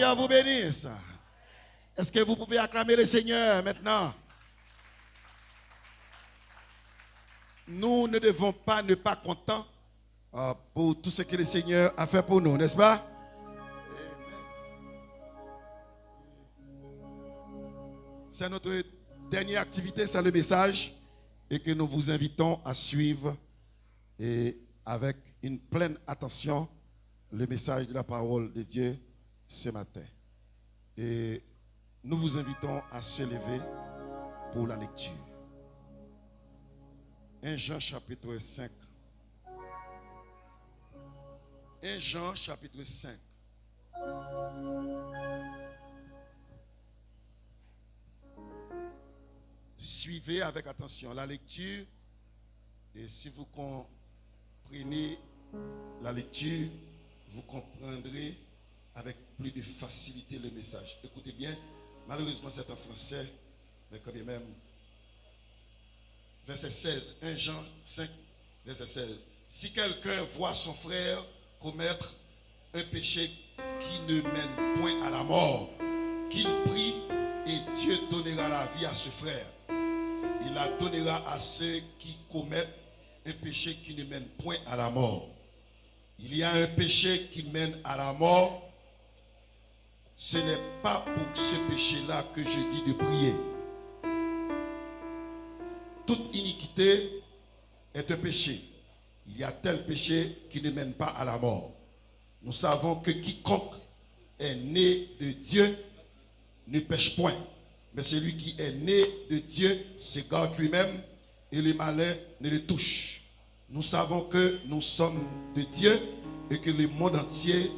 Seigneur vous bénisse. Est-ce que vous pouvez acclamer le Seigneur maintenant? Nous ne devons pas ne pas contents pour tout ce que le Seigneur a fait pour nous, n'est-ce pas? C'est notre dernière activité, c'est le message, et que nous vous invitons à suivre et avec une pleine attention le message de la parole de Dieu ce matin. Et nous vous invitons à se lever pour la lecture. 1 Jean chapitre 5. 1 Jean chapitre 5. Suivez avec attention la lecture, et si vous comprenez la lecture, vous comprendrez avec plus de facilité le message. Écoutez bien, malheureusement c'est en français, mais quand même. Verset 16, 1 Jean 5, verset 16. Si quelqu'un voit son frère commettre un péché qui ne mène point à la mort, qu'il prie et Dieu donnera la vie à ce frère. Il la donnera à ceux qui commettent un péché qui ne mène point à la mort. Il y a un péché qui mène à la mort. Ce n'est pas pour ce péché-là que je dis de prier. Toute iniquité est un péché. Il y a tel péché qui ne mène pas à la mort. Nous savons que quiconque est né de Dieu ne pêche point. Mais celui qui est né de Dieu se garde lui-même et le malin ne le touche. Nous savons que nous sommes de Dieu et que le monde entier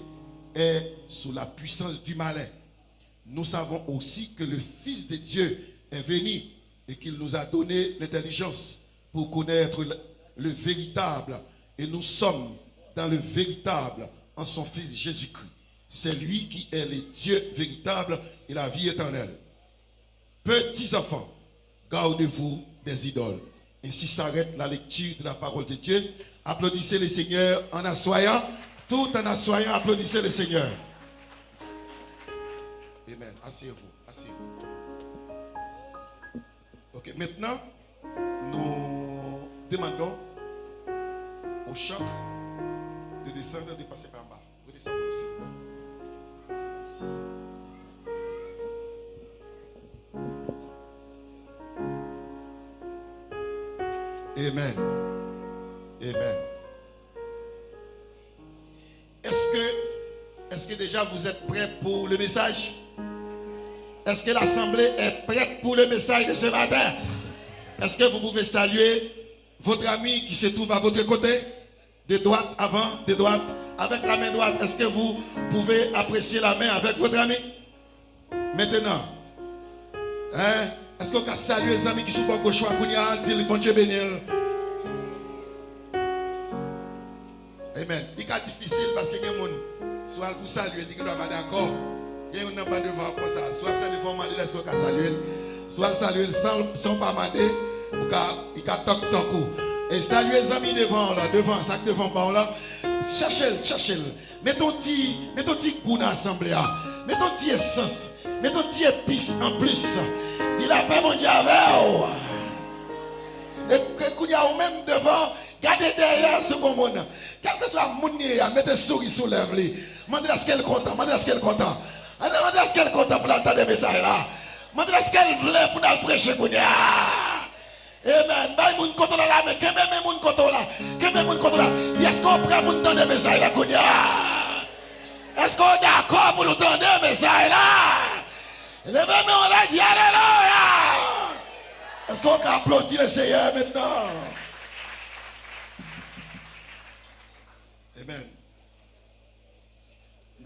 est sous la puissance du malin. Nous savons aussi que le Fils de Dieu est venu et qu'il nous a donné l'intelligence pour connaître le véritable. Et nous sommes dans le véritable en son Fils Jésus-Christ. C'est lui qui est le Dieu véritable et la vie éternelle. Petits enfants, gardez-vous des idoles. Ainsi s'arrête la lecture de la parole de Dieu. Applaudissez le Seigneur en assoyant. Tout en assoyant, applaudissez le Seigneur. Amen. Asseyez-vous. Asseyez-vous. Ok, maintenant, nous demandons au chantre de descendre, de passer par en bas. Redescendez s'il vous plaît. Amen. Amen. Est-ce que déjà vous êtes prêts pour le message? Est-ce que l'assemblée est prête pour le message de ce matin? Est-ce que vous pouvez saluer votre ami qui se trouve à votre côté? De droite avant, de droite, avec la main droite. Est-ce que vous pouvez apprécier la main avec votre ami? Maintenant, hein? Est-ce qu'on peut saluer les amis qui sont au gauche pour dire bon Dieu béni? Amen. Il est difficile parce que les gens, soit vous saluez, ils ne sont pas d'accord. Il y a un pas devant comme ça. Soit vous devant demander est-ce qu'on peut saluer, soit saluer sans pas demander, il a toc toc. Et saluer les amis devant là, devant ça devant par là. Cherchez-le. Mets ton petit goût dans l'assemblée. Mets ton petit essence. Mets ton petit épice en plus. Dis la paix mon Dieu avec vous. Et quand il y a même devant, gardez derrière ce qu'on monde. Quel que soit le monde, mettez souris sous lèvres. Demandez à ce qu'elle est content. Demandez à ce qu'elle est content. Demandez à ce qu'elle est content pour l'entendre des messages là. Demandez à ce qu'elle voulait pour nous prêcher. Amen. Bah, moun content là, mais quand même moun content là. Quand même moun content là. Est-ce qu'on prend pour nous entendre des messages là? Est-ce qu'on est d'accord pour nous entendre des messages là? Levez-moi, on a dit alléluia. Est-ce qu'on peut applaudir le Seigneur maintenant? Amen.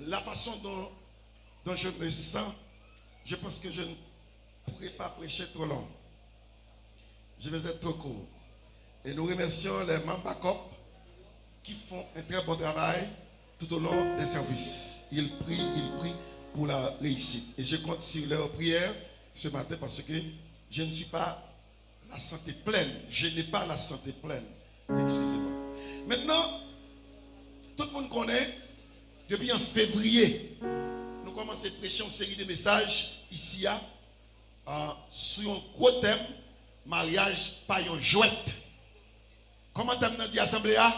La façon dont je me sens, je pense que je ne pourrai pas prêcher trop long. Je vais être trop court. Et nous remercions les membres qui font un très bon travail tout au long des services. Ils prient pour la réussite. Et je compte sur leur prière ce matin parce que je ne suis pas la santé pleine. Je n'ai pas la santé pleine. Excusez-moi. Maintenant, tout le monde connaît, depuis en février, nous commencer à prêcher une série de messages ici sur un gros thème, mariage pas un jouet. Comment thème dans dit assemblée a?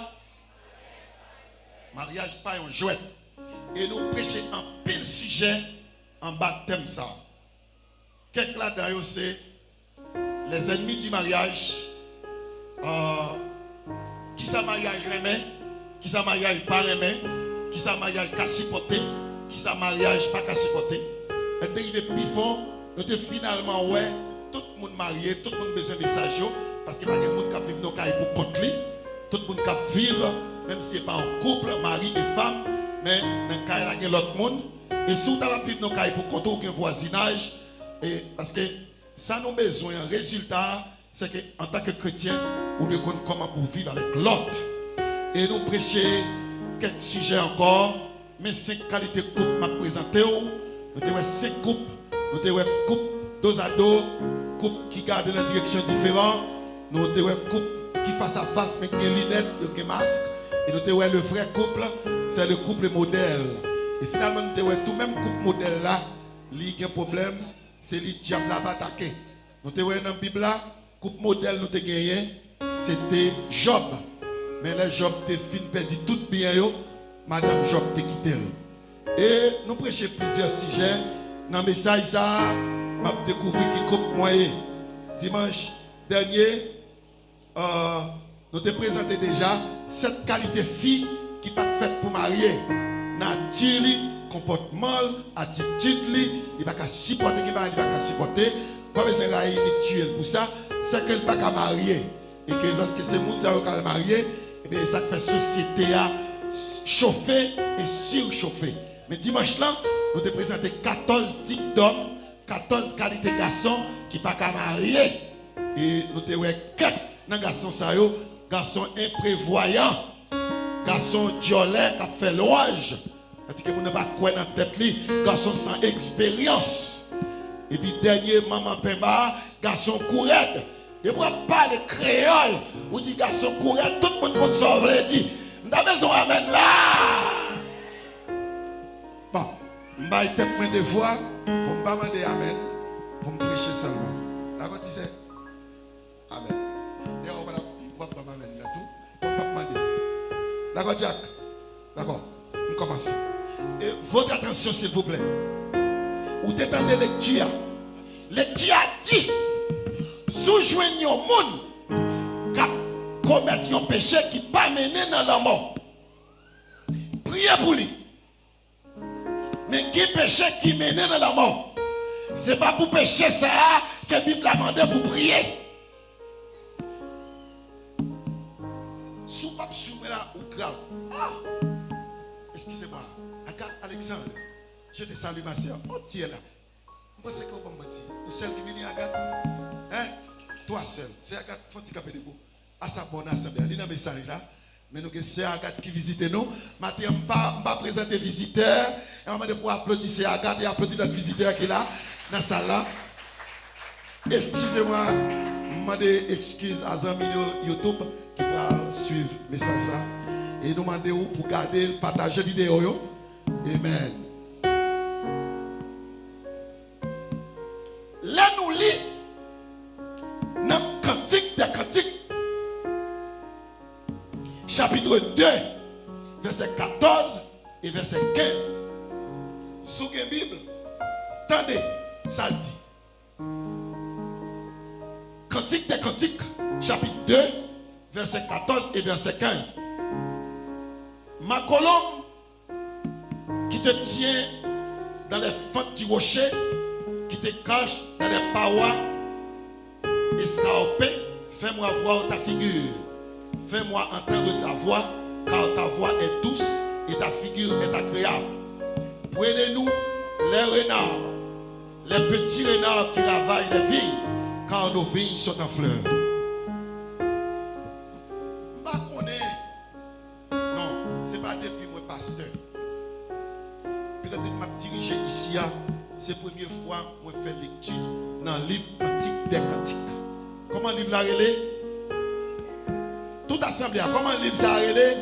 Mariage pas un jouet. Et nous prêchons un pile sujet en bas de thème ça. Quelques là-dedans, c'est les ennemis du mariage. Qui ça mariage remet, qui ça mariage pas remet, qui ça mariage qu'à supporter, qui ça mariage pas qu'à supporter. Et dérivé plus fond, nous avons finalement ouais, tout le monde marié, tout le monde besoin de message parce qu'il n'y a pas de monde qui vit dans le cas pour contre lui, tout le monde qui vit même si ce n'est pas un couple, mari et femme, mais dans le cas il y a l'autre monde. Et si vous avez vivre dans le cas pour contre aucun voisinage, et parce que ça nous besoin un résultat. C'est qu'en tant que chrétien, on doit connaître comment pour vivre avec l'autre. Et nous prêcher quelques sujets encore, mais 5 qualités de couple m'a présenté. Nous avons 5 couples, nous avons couple dos à dos, couple qui garde dans une direction différente, nous avons couple qui face à face, mais qui a lunettes, qui a masque. Et nous avons le vrai couple, c'est le couple modèle. Et finalement, nous avons tout même couple modèle là, il y a un problème, c'est le diable qui a attaqué. Nous avons dans la Bible là, couple modèle nous te gagné, c'était Job. Mais le Job te fin perdu tout bien yo, madame Job te quitté. Et nous prêchons plusieurs sujets. Dans le message ça, m'a découvert qui couple moyen. Dimanche dernier, nous te présenté déjà 7 qualités filles qui pas faites pour marier. Nature, comportement, attitude, il va pas supporter qui va pas supporter. Pas besoin de tuer pour ça. C'est qu'elle n'est pas mariée. Et que lorsque ces gens sont mariés, ça fait société à chauffer et surchauffer. Mais dimanche là, nous te présentons 14 types d'hommes, 14 qualités de garçons qui ne sont pas mariés. Et nous te voyons 4 garçons, garçons imprévoyants, garçons diolets qui ont fait l'ouage. C'est-à-dire que vous n'avez pas quoi dans la tête, garçons sans expérience. Et puis dernier, maman Pemba, garçon courette. Et pour parler créole, ou dit garçon courette, tout le monde compte ça, vous dit, nous avons besoin d'amène là. Bon, je vais tête de voix pour me demander amen, pour me prêcher seulement. D'accord, tu sais? Amen. Et on va pas amen là tout. On va demander. D'accord, Jack? D'accord, on commence. Et votre attention, s'il vous plaît. Ou t'étendez lecture. Lecture dit, sous joignez au monde qui commettre un péché qui pas mené dans la mort. Priez pour lui. Mais qui péché qui mené dans la mort? C'est pas pour pécher ça que la Bible a demandé pour prier. Sous pas soumettre là ou grave. Ah, excusez-moi. Agathe Alexandre. Je te salue ma soeur. Oh, tu es là. Je pense que vous m'avez dit. Ou celle qui vient à Agathe. Hein? Toi seul. C'est Agathe Fonticapé de vous. À sa bonne assemblée. Il y a un message là. Mais nous, c'est Agathe qui visite nous. Maintenant, je ne vais pas présenter visiteur. Et on va pour applaudir c'est Agathe et applaudir notre visiteur qui est là, dans la salle là. Excusez-moi. Je demande excuse à Zami YouTube qui va suivre le message là. Et nous demandons pour garder, partager la vidéo. Amen. Là, nous lisons dans le Cantique des Cantiques, chapitre 2, verset 14 et verset 15. Sous la Bible, attendez, ça dit. Cantique des Cantiques, chapitre 2, verset 14 et verset 15. Ma colombe qui te tient dans les fentes du rocher, qui te cache dans les parois escarpées, fais-moi voir ta figure. Fais-moi entendre ta voix, car ta voix est douce et ta figure est agréable. Prenez-nous les renards, les petits renards qui ravagent les vignes, car nos vignes sont en fleurs. Non, ce n'est pas depuis mon pasteur. Peut-être que je m'ai dirigé ici, c'est la première fois que je fais lecture dans le livre Cantique des Cantiques. Comment le livre l'a relé? Toute assemblée, comment le livre ça a relé?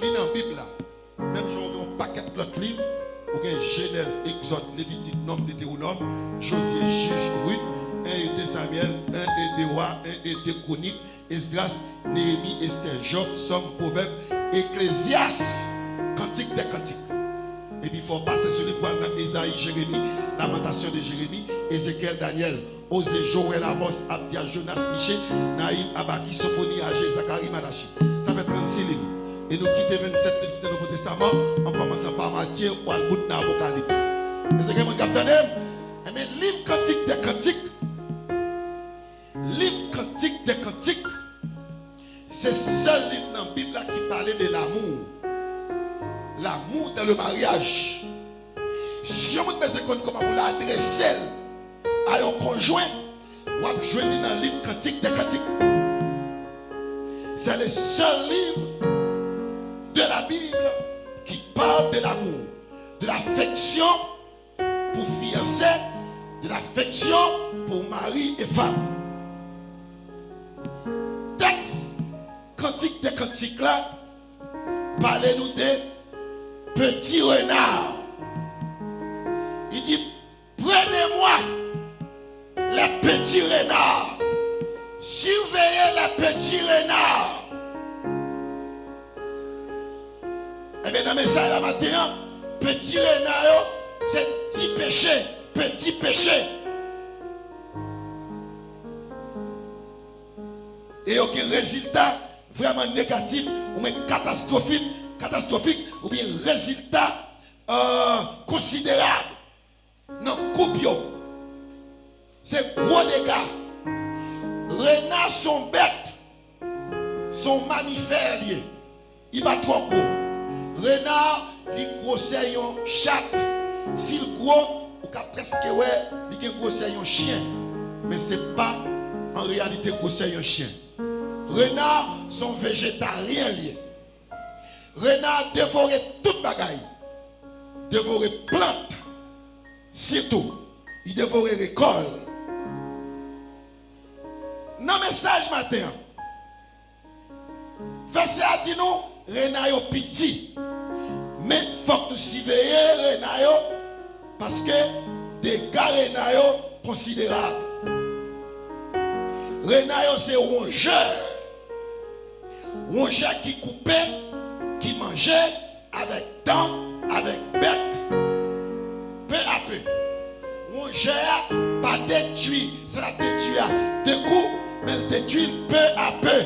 Lis dans la Bible là. Même si on a un paquet d'autres livres, ou bien Genèse, Exode, Lévitique, Nombre, Deutéronome, Josué, Juge, Ruth, 1 et 2 Samuel, 1 et 2 Rois, 1 et 2 Chroniques, Esdras, Néhémie, Esther, Job, Somme, Proverbe, Ecclésiaste, Cantique des Cantiques. Et puis il faut passer sur les points dans Isaïe, Jérémie, Lamentation de Jérémie, Ézéchiel, Daniel, Osée, Joël, Amos, Abdia, Jonas, Michée, Naïm, Abaki, Sophonie, Agé, Zacharie, Malachi. Ça fait 36 livres. Et nous quittons 27 livres du Nouveau Testament en commençant par Matthieu ou à bout de l'Apocalypse. Et c'est que mon capitaine, mais livre Cantique des Cantiques, livre Cantique des Cantiques, c'est le seul livre dans la Bible qui parlait de l'amour. L'amour dans le mariage. Si on me dit comment on l'adresse à un conjoint, on va jouer dans le livre Cantique des Cantiques. C'est le seul livre de la Bible qui parle de l'amour, de l'affection pour fiancé, de l'affection pour mari et femme. Texte Cantique des Cantiques là, parlez-nous de petit renard. Il dit, prenez-moi les petits renards, surveillez les petits renards. Eh bien, dans le message la matin, petit renard, c'est petit péché, petit péché. Et aucun résultat vraiment négatif ou même catastrophique, ou bien résultat considérable. Non, coupe. C'est gros dégâts. Renards sont bêtes, sont mammifères liés. Il va trop gros. Renard, il grossait un chat. S'il gros, ou qu'à presque ouais, il grossait un chien. Mais ce n'est pas en réalité grossait un chien. Renards sont végétariens liés. Renard dévorait toute bagaille. Dévorait plantes. Surtout, il dévorait récolte. Dans le message matin, verset a dit nous, renard est petit. Mais il faut que nous surveillions renard parce que des gars renard considérables. Renard c'est rongeur. Rongeur qui coupait, qui mangeait avec dents, avec bec, peu à peu. Rongeur pas détruit, c'est la détruire de coups, mais le détruit peu à peu.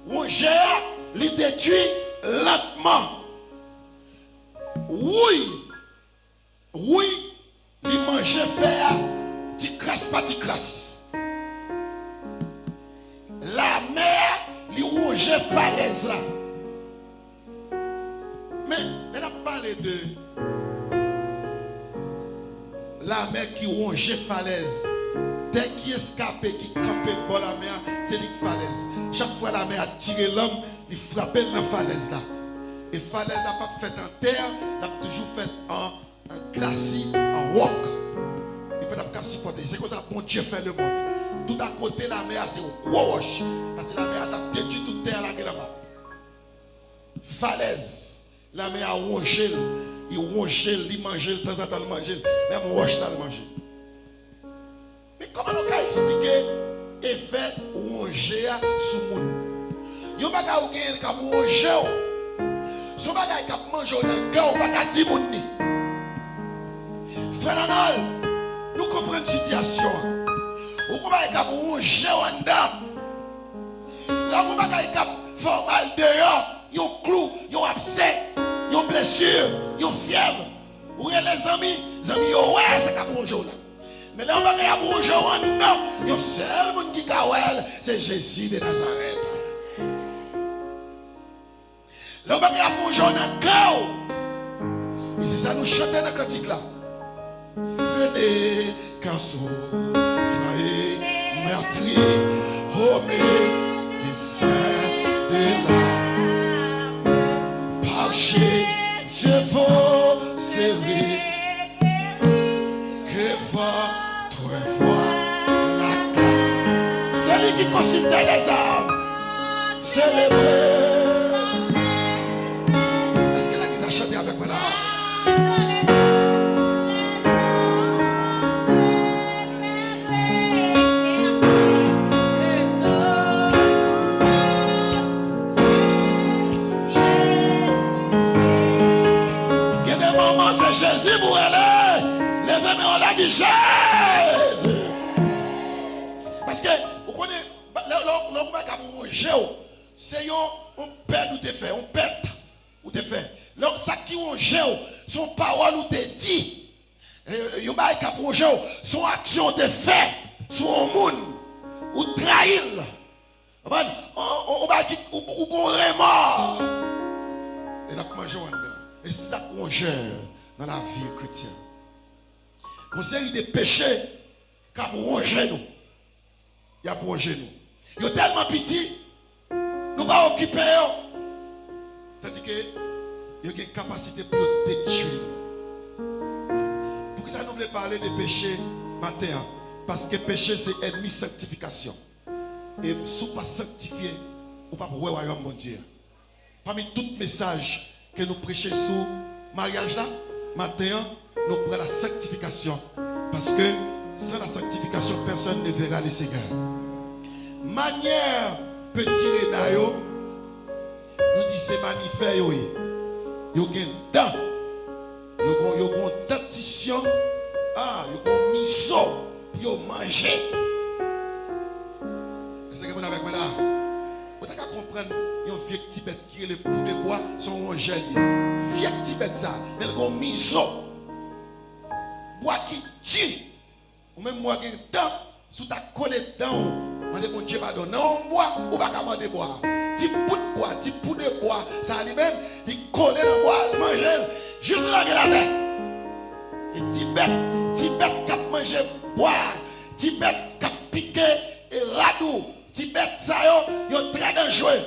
Rongeur les détruit lentement. Oui, il mangeait faire, tu crasses pas, tu crasses. La mer, il rongeait falaise là. Mais elle a parlé de la mer qui rongeait falaise. Dès qu'il escapait, qui campait dans la mer, c'est une falaise. Chaque fois la mer a tiré l'homme, il frappait dans la falaise là. Et falaise n'a pas fait en terre, elle a toujours fait en glacis, en roc. Il peut pas supporter. C'est comme ça que bon Dieu fait le monde. Tout à côté la mer, c'est un gros roche. Parce que la mer a détruit toute terre là-bas. Falaise. La mer a rongé. Il rongeait, il mangeait, de temps en temps il mangeait. Même roche là, il mangeait. Mais comment nous pouvons expliquer l'effet ronger sur le monde? Il n'y a pas de ronger. Si vous avez mangé dans le cœur, vous n'avez pas dit moun. Frère Nanal, nous comprenons la situation. Vous n'avez pas ronger en dedans. Là, vous n'avez pas faire mal dehors. Il y a un clou, il y a un abcès, il y a une blessure, il y a une fièvre. Vous avez les amis, ouais, c'est comme ronger là. Mais là, on va regarder ronger en dedans. Il y a un seul monde qui a c'est Jésus de Nazareth. Là, on va regarder ronger dans le cœur. Et c'est ça nous chantons dans le cantique là. Venez, car frère, meurtri, homé, les saints de l'âme. Parchez, Dieu vos serrés, que votre voix l'acclame. C'est lui qui consultait les âmes, célébrer. va dire Jésus. Parce que, vous connaissez, c'est un père nous te fait, un père ou te fait. Donc, ça qui on gère, son parole nous te dit. Son action te fait, son monde, ou trahir. On va dire, ou qu'on remord. Et nous mangeons dedans. Et c'est ça qu'on gère dans la vie chrétienne. Une série de péchés qui ont rongé nous. Il y a rongé nous. Il y a tellement petit, nous ne pas occuper. C'est-à-dire que il y a une capacité pour détruire nous. Pour que ça nous voulait parler de péché matin. Parce que péché c'est ennemi sanctification. Et si vous ne pas sanctifié, vous ne pouvez pas voir le royaume de Dieu. Parmi tous les messages que nous prêchons sur le mariage là, matin, nous prenons la sanctification. Parce que sans la sanctification, personne ne verra le Seigneur. Manière petit Renayo, nous disons c'est manifeste. Il y a un temps. Il y a une dentition. Il y a un miso pour manger. Est-ce que vous avez avec moi là? Vous avez comprendre, il y a un vieux Tibet qui est le bout de bois, son angèle. Vieux Tibet ça, mais il y a un miso. Bois qui tue. Ou même moi qui ai un temps, sous ta collé dedans, on dit bon Dieu pardon. Non, bois, ou pas commander bois. Petit bout de bois, petit bout de bois, ça lui-même, il colle dans le bois, il mange, juste là qu'il a tête. Et Tibet qui a mangé bois, Tibet qui a piqué et radou, Tibet ça yo très dangereux.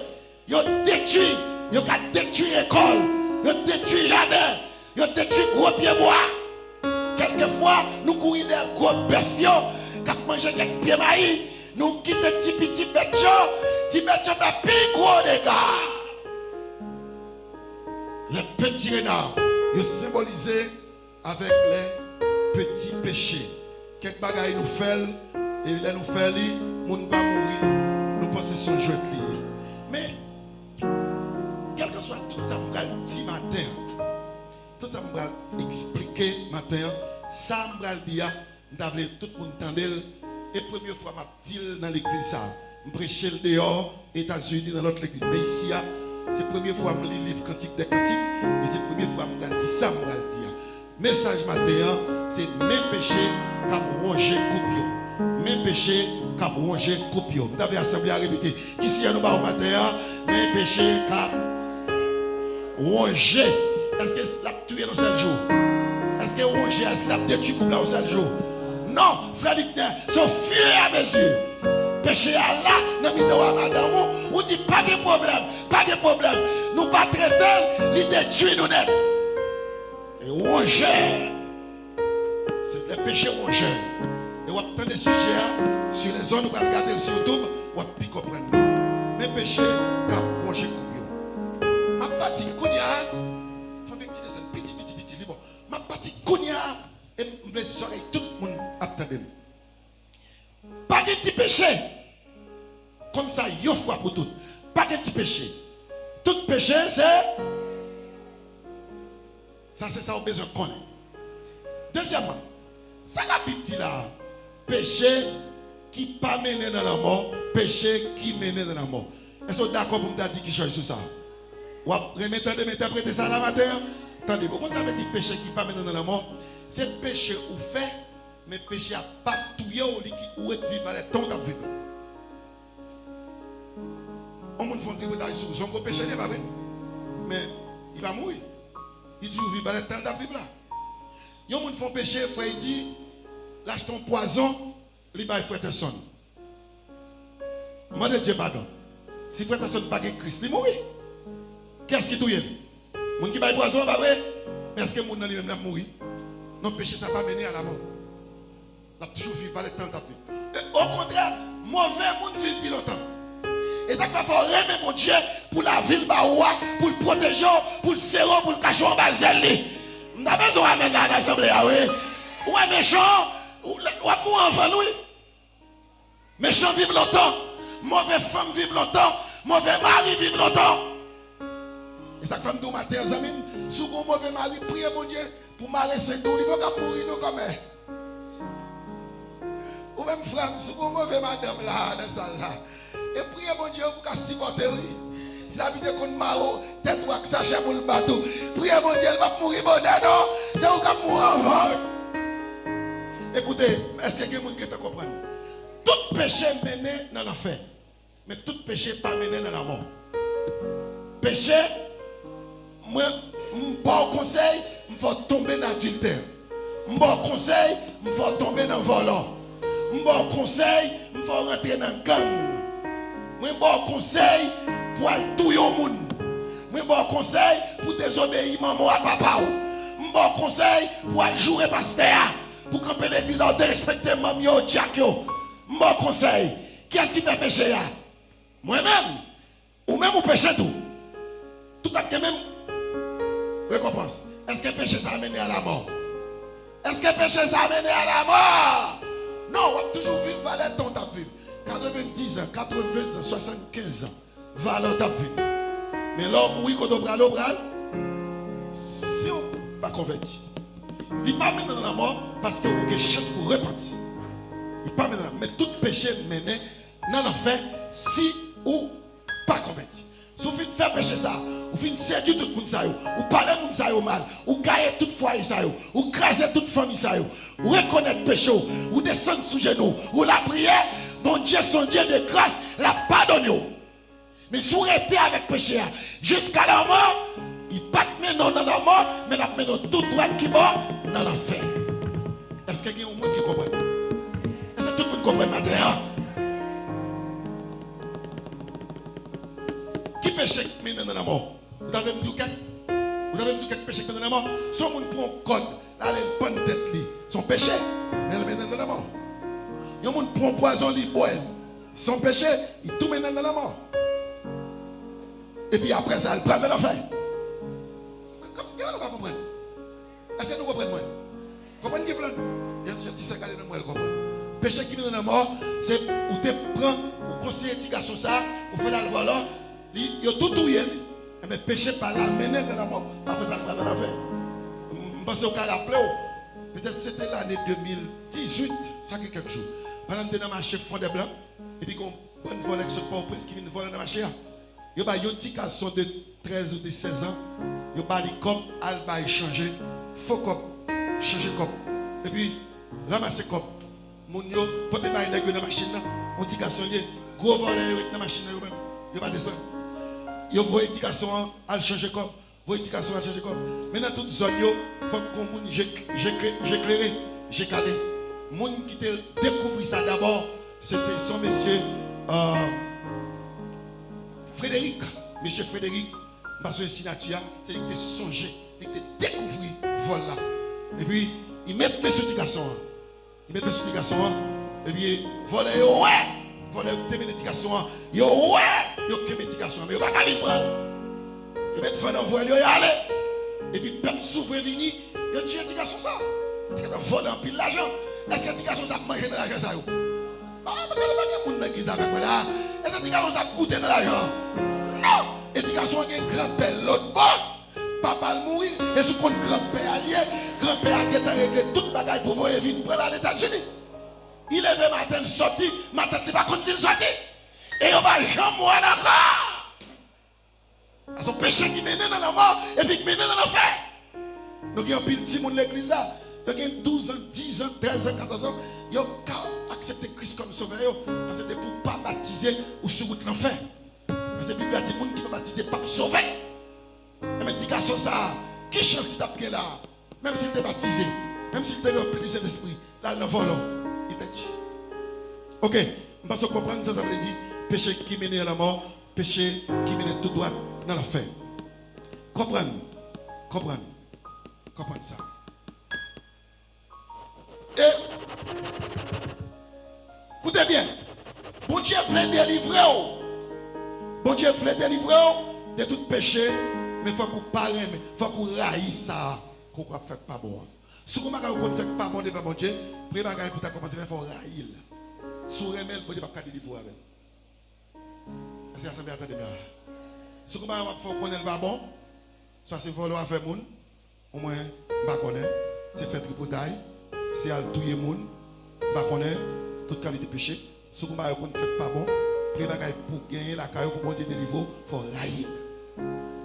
Yo détruit, yo a détruit l'école, yo détruit jardin, yo détruit gros pied bois. Quelquefois, nous courons des gros bœufs qui ont mangé quelques pieds maïs. Nous quittons petit bêtio fait plus gros dégâts. Les petits renards, ils sont symbolisés avec les petits péchés. Quelques bagailles nous font, et là nous faisons, nous ne pas mourir, nous pensons son jeu de lié. Mais, quel que soit tout ça, je vais dire matin, tout ça, je vais expliquer matin, ça, je vais dire, je vais tout le monde entendre. Et première fois, je dis dans l'église, je prêche dehors, États-Unis, dans l'autre église. Mais ici, c'est la première fois que je lis le livre Cantique des Cantiques. Et c'est la première fois que je dis ça, je vais dire. Message matin, c'est mes péchés qui rongé coupio. Mes péchés qui rongé coupio. Vous avez l'assemblée à répéter. Qui s'y a nous bas au matin, mes péchés qui rongé. Est-ce que la tué dans seul jour? Est-ce que rongé, est-ce que la détruit couple au seul jour? Non, frère Victor, c'est au fur et à mesure. Péché à là, dans le milieu de madame, on dit pas de problème, pas de problème. Nous pas traiter, il détruit nous net. Et on gère. C'est les péchés on gère. Et on a tant de sujets sur les zones où on va regarder sur YouTube, on va plus comprendre. Mes péchés, quand on gère comme yo. Ma partie kounia, faut que tu descends petit, bon. Ma partie kounia, et je veux soirée tout le monde attendait. Pas de petit péché. Comme ça, il y a fois pour tout. Pas de petit péché. Tout péché, c'est. Ça, c'est ça, on a besoin de connaître. Deuxièmement, ça la Bible dit là. Péché qui pas mené dans la mort. Péché qui mené dans la mort. Est-ce que vous êtes d'accord pour me dire quelque chose sur ça? Vous remettez de m'interpréter ça la matin? Attendez, pourquoi ça veut dire péché qui pas mené dans la mort? C'est péché ou fait, mais péché a pas touillé au lit ou est vivre les temps de vivre. On me fait un tribunal sur son péché, n'est pas vrai? Mais il va mourir. Il dit, vivre les temps de vivre là. Il y a des gens qui font péché, frère, il dit, lâche ton poison, il va frère son. Moi de Dieu pardon. Si frère son pas Christ, il mourit. Qu'est-ce qui touille? Les gens qui va poison, pas vrai? Mais est-ce que les gens lui-même l'a mourir? Non, péché, ça ne va pas mener à la mort. On a toujours vécu les temps de vie. Au contraire, mauvais monde vit plus longtemps. Et ça va faire aimer mon Dieu pour la ville, pour le protéger, pour le serrer, pour le cacher en bas. On a besoin d'amener à l'assemblée. Ou un méchant, ou un enfant, oui. Méchant vivent longtemps. Mauvais femme vivent longtemps. Mauvais mari vivent longtemps. Et ça fait me matin, amis, si vous mauvais mari, priez mon Dieu pour marier Saint-Doux, il ne peut pas mourir comme elle. même frère, si vous mauvais madame là, dans la salle là, et priez mon Dieu pour qu'elle supporte. Si la vie est contre Maro, tête ou avec sachet pour le bateau, priez mon Dieu, elle va mourir bonheur, non? C'est où qu'elle mourir avant. Écoutez, est-ce qu'il y a quelqu'un qui te comprend? Tout péché mené dans l'enfer, mais tout péché pas mené dans la mort. Péché, moi, bon conseil, il faut tomber dans l'adultère. Bon conseil, il faut tomber dans le volant. Bon conseil, il faut rentrer dans le gang. Bon conseil, pour aller tout le monde. Bon conseil, pour désobéir maman à papa. Bon conseil, pour aller jouer pasteur. Pour camper l'église, de respecter maman au Jack. Bon conseil, qui est-ce qui fait pécher là? Moi-même. Ou même au péché tout. Tout à fait même récompense. Est-ce que le péché ça a mené à la mort? Est-ce que le péché ça a mené à la mort? Non, on va toujours vivre valeur ton t'as vivre. 90 ans, 80 ans, 75 ans. Valeur t'as vivre. Mais l'homme, oui, quand on prend l'obral, si on ne pas converti, il n'est pas mené dans la mort parce qu'il y a quelque chose pour repentir. Il n'est pas mené dans la mort. Mais tout péché mené dans l'enfer si ou pas converti. Si vous faites péché ça, vous faites séduire tout le monde, vous parlez de ça mal, vous gagnez toute foyer, vous crasez toute famille, vous reconnaissez le péché, vous descendez sous genoux, vous la priez, bon Dieu, son Dieu de grâce, la pardonne. Mais si vous restez avec le péché jusqu'à la mort, il ne pas maintenant dans la mort, mais il met tout droit qui mort dans l'enfer. Est-ce qu'il y a un monde qui comprend? Est-ce que tout le monde comprend maintenant? Qui péché mène dans la mort? Vous avez dit quelque péché mène dans la mort? Son monde prend un code, là il prend tête son péché, mais il mène dans la mort. Il y a un monde prend poison, il boit. Son péché, il tout mène dans la mort. Et puis après ça, il prend dans l'enfer. Comme ça, nous comprenons. Est-ce que nous comprenons? Comprenez qui veut? Je dis ça, regardez nous comprendre. Péché qui mène dans la mort, c'est où tu prends, ou conseiller l'éducation ça, ou faire le volant. Il y a tout douillé, mais péché par la mener de la mort. Après ça, il va l'enfer. Je pense au cas rappelé, peut-être c'était l'année 2018, ça fait quelques jours. Pendant que dans ma chef fond des blancs, et puis qu'on prend une volée sur le port presque qui vient voler dans ma chef. Il y a un petit garçon de 13 ou de 16 ans, il y a des copes, il va changer, faux cop, changer cop. Et puis, ramasser cop. Mon yo, portez pas une dans la machine, un petit garçon, gros volet dans la machine, il va descendre. Il faut éducation à changer comme vos éducation à changer comme maintenant toute zone il faut que moun j'éclairé j'ai calé moun qui te découvert ça d'abord c'était son monsieur Frédéric monsieur Frédéric parce que signature c'est qu'il te songé il te découvert voilà et puis il met mes éducation il met mes éducation et puis voilà ouais voilà tes médications yo ouais yo que médication mais yo pas qu'à prendre yo mettre fin envoyer yo y aller et puis peuple souverain vini yo tue médication ça tu as volé en pile l'argent est-ce que médication ça manger dans l'argent ça yo pas de monde dans qui avec moi là est-ce que médication ça goûter dans l'argent non médication un grand-père l'autre bord papa mourir et sous compte grand-père allié grand-père a réglé toute bagaille pour voyer venir prendre à l'États-Unis. Il lève matin sorti, matin il va continuer sorti. Et il va jamais mourir encore. Son péché qui mène dans la mort et puis qui mène dans l'enfer. Donc il y a un petit monde de l'église là. Il y a 12 ans, 10 ans, 13 ans, 14 ans. Il y a accepté Christ comme sauveur. Parce que c'était pour ne pas baptiser ou sur route l'enfer. Parce que la Bible a dit que les gens qui ne sont baptisés pas sauver. Mais dis qu'à ça, qui chance si tu as pris là? Même s'il t'est baptisé, même s'il t'est rempli du Saint-Esprit, là il ne vole. Il pète. Ok, parce que comprendre ça, ça veut dire péché qui mène à la mort, péché qui mène tout droit dans l'enfer. Comprendre ça. Et écoutez bien, bon Dieu voulait délivrer. Bon Dieu voulait délivrer de tout péché, mais il faut qu'on parle, il faut qu'on raïsse ça, qu'on ne fait pas bon. Si vous ne faites pas bon devant mon Dieu, vous pouvez commencer à faire raïl. Si vous remèlez, vous ne pouvez pas délivrer avec. Est-ce que vous attendez là? Si vous ne faites pas bon, soit c'est voler à faire moun, au moins, je ne connais pas. C'est faire tripotaille, c'est à tuer moun, je ne connais pas. toute qualité de péché. Si vous ne faites pas bon, pour gagner la carrière, pour bon Dieu délivrer, il faut railler.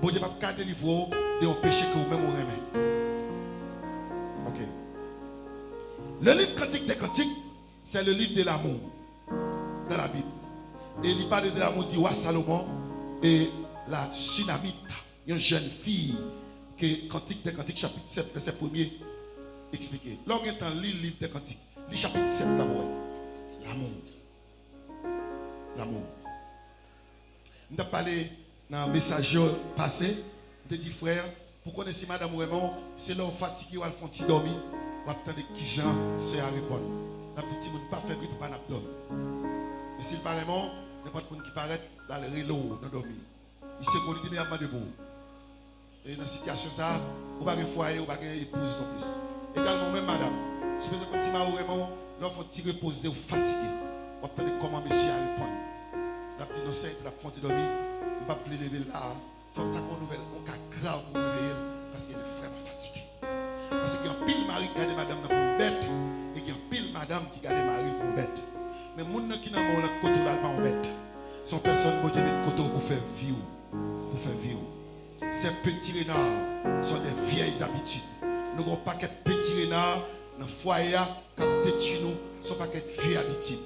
Bon Dieu ne peut pas délivrer de un péché que vous-même vous remet. Ok. Le livre Cantique des Cantiques, c'est le livre de l'amour dans la Bible. Et il parle de l'amour du roi Salomon et la Sunamite, une jeune fille que Cantique des Cantiques, chapitre 7, verset 1er, expliqué. Lorsqu'on entend lire le livre des Cantiques, le chapitre 7, l'amour. L'amour. Nous avons parlé dans le message passé, nous avons dit frère, pour connaître si madame vraiment, c'est là où fatigué ou elle font petit dormir, ou attendre qui Jean se répondre. Nous avons dit, vous ne pas faire pour pas dormir. Mais s'il paraît vraiment, n'importe qui paraît dans le rélo, dans dormir. Il sait qu'on lui dit, mais il debout. Et dans cette situation, ça, vous n'avez pas de foyer, vous n'avez pas d'épouse non plus. Également, même madame, si vous avez si vraiment, l'on faut tirer reposer ou fatigué, vous attendez comment monsieur a répondre. La petite innocente, la font dormir, on ne va pas lever là. Il faut que tu aies une nouvelle, on cas grave pour réveiller parce qu'il est vraiment fatigué. Parce qu'il y a un pile mari qui garde madame pour une bête et il y a un pile madame qui garde mari pour une bête. Mais les gens qui n'ont pas de côté là, pas une bête. Sont personnes qui ont de côté pour faire vivre. Pour faire vivre. Ces petits renards sont des vieilles habitudes. Nous avons un paquet de petits renards dans le foyer qui ont détruit nous, sont pas de vieilles habitudes.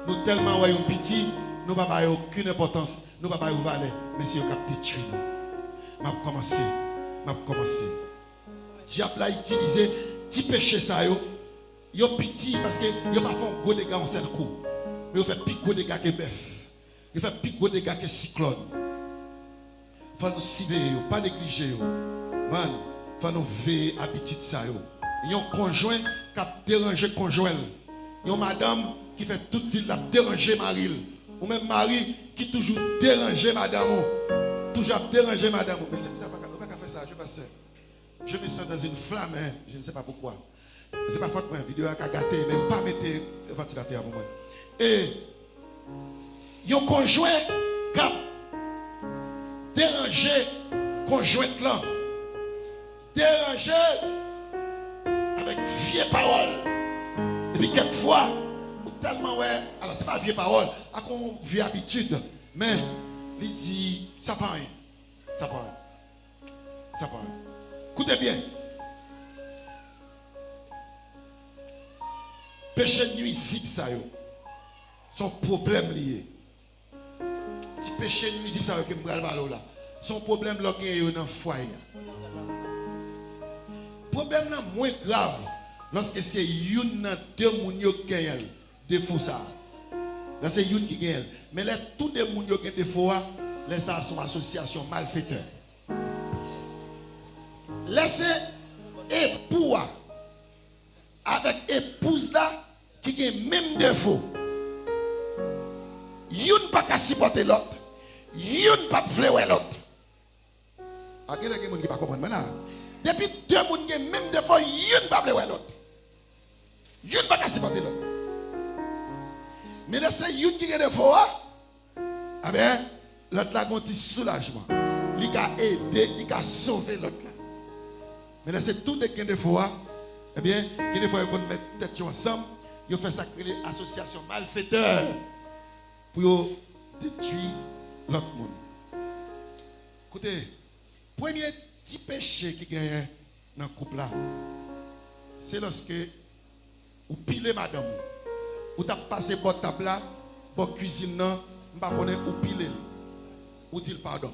Nous tellement voyons petit, nous n'avons pas aucune importance, nous n'avons pas de valeur, mais c'est eux qui ont détruit nous. Je vais commencer. Diable a utilisé petit péché ça yo petit parce que yo pas fait un gros dégât en seul coup. Mais yo fait plus gros dégâts que bœuf. Yo fait plus gros dégâts que cyclone. Faut nous suivre, pas négliger man, faut nous veiller habitude ça yo. Yon conjoint qui a dérangé conjoint. Yon madame qui fait toute ville la déranger mari. Ou même mari qui toujours déranger madame. Toujours déranger madame. Mais c'est ça, on ne peut pas faire ça, je pasteur. Je me sens dans une flamme, hein. Je ne sais pas pourquoi. Ce n'est pas faute, la vidéo a gâté, mais pas mettre le ventilateur pour moi. Et il y a un conjoint qui a dérangé conjointe là. Dérangé avec vieille parole. Et puis quelquefois, tellement ouais, alors c'est pas vieille parole, à qu'on vieille habitude, mais il dit ça pas rien. Ça pas rien. Ça pas rien. Écoutez bien. Péché nuisible ça yo. Son problème lié. Petit péché nuisible ça yo que m'bral balo là. Son problème là yo dans foyer. Problème là moins grave lorsque c'est une deux moun yo gagne défaut ça. Là c'est une qui gagne. Mais là tous les moun yo gagne défaut là ça sont association malfaiteur. Laissez époux avec épouse là qui a même défaut. Youn pas qu'à supporter l'autre. Youn pas vouloir l'autre. Ah, il y a des gens qui ne comprennent pas maintenant. Depuis deux gens qui ont même défaut, youn pas vouloir l'autre. Youn pas qu'à supporter l'autre. Mais laissez youn qui a défaut, ah bien, l'autre là a un petit soulagement. Il a aidé, il a sauvé l'autre là. Mais là, c'est tout des qui des fois, eh bien, qui des fois, ils mettent tête ensemble, ils font ça créer association malfaiteur pour détruire l'autre monde. Écoutez, premier petit péché qui gagne dans le couple là, c'est lorsque vous pilez madame, vous avez passé votre table là, votre cuisine là, vous ne connaissez pas où piler, vous dites pardon.